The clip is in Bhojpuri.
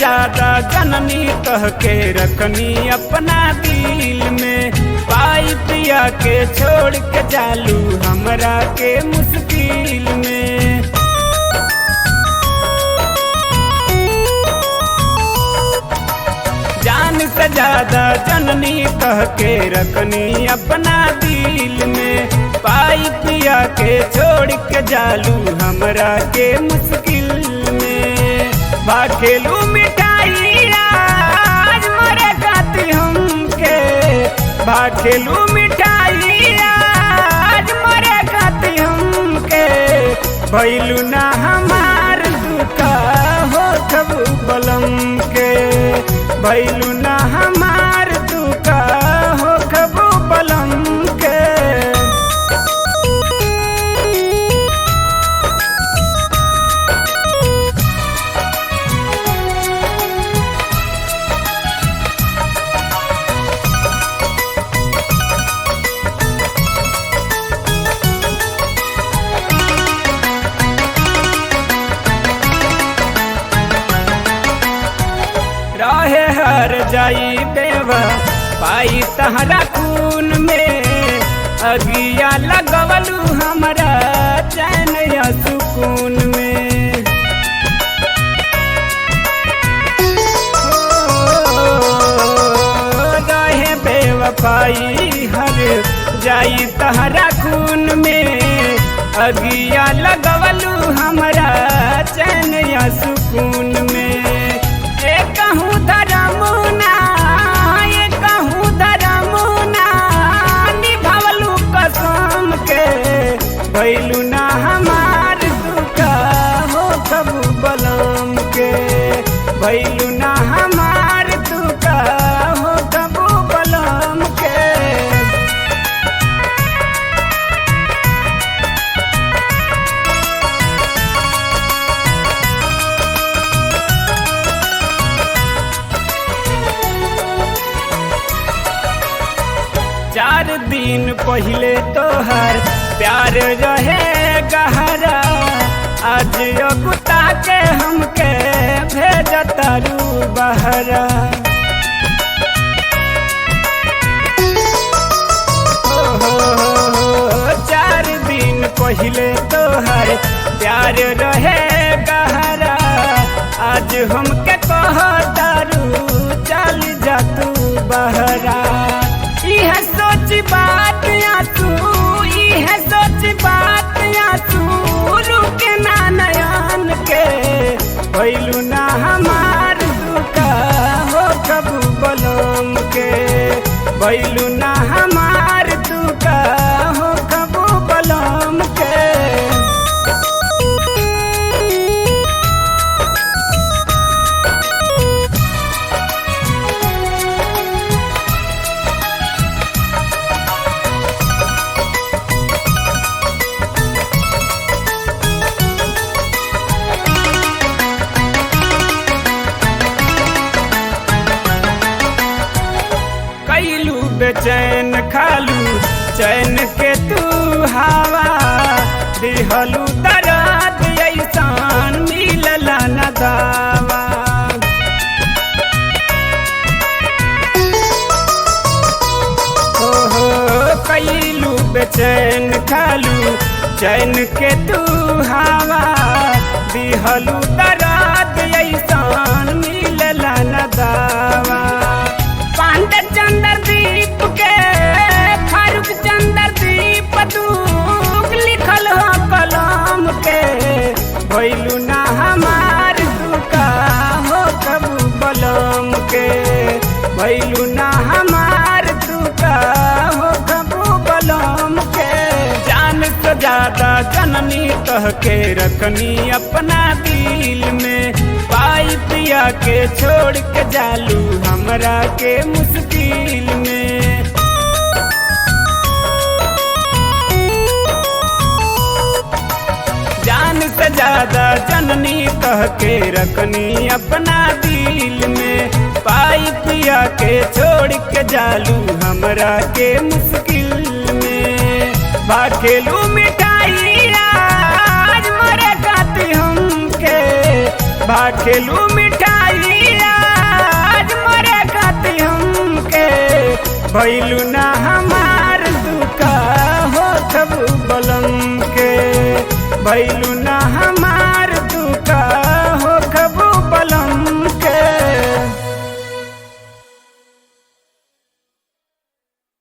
ज्यादा जननी कह के रखनी अपना दिल में। पाई पिया के छोड़ के जालू हमरा के मुश्किल में। जान से ज्यादा जननी कह के रखनी अपना दिल में। पाई पिया के छोड़ के जालू हमरा के मुश्किल में। भाखेलू मिठाई आज मरे गाती हमके। भाखेलू मिठाई आज मरे गाती हमके। भैलू ना हमार दुका हो कबू बलम के। भैलू ना हमार दुका हो कबू बलम के। रहे हर जाई देवा पाई तहरा खून में। अगिया लगवलू हमरा चैन या सुकून में। रहे बेवफाई हर जाई तहरा खून में। अगिया लगवलू हमरा चैन या सुकून में। कहूँ धरमुना ये कहूँ धरमुना निभावलू कसम के। भैलू ना हमार दुका हो कबू बलम के। भैलू ना हमार दुका हो कबू बलम के। चार दिन पहले तोहर प्यार रहे गहरा। आज अगुता के हमके भेजतारू बहरा। चार दिन पहले तोहर प्यार रहे गहरा। आज हमके कहतारू चल जा तू बहरा। यह सोच बात या तू यह सोच बात या तू रुके ना नयन के। भैलू ना हमार दुका हो कबू बलम के। भैलू ना हमार दुका हो कबू बलम के। बेचैन खालू चैन के तू हवा। दिहलू दर्द ऐसान मिलला न दावा। हो कैलू बेचैन खालू चैन के तू हवा। दिहलू दर्द ऐसान मिलला न दावा। पांडे चंद्रदीप के फारूक चंद्रदीप दुख लिखल हो कलम के। भैलू ना हमार दुका हो कबू बलम के। भैलू ना हमार दुका हो कबू बलम के। जान से ज्यादा जननी कह के रखनी अपना दिल में। पाई पिया के छोड़ के जालू हमरा के मुश्किल में। जान से ज्यादा जननी कह के रखनी अपना दिल में। पाई पिया के छोड़ के जालू हमरा के मुश्किल में। भाखेलू मिठाई आज मरे गाती हमके। भाखेलू मिठाई भैलू ना हमार दुका हो खब बलम के, भैलू ना हमार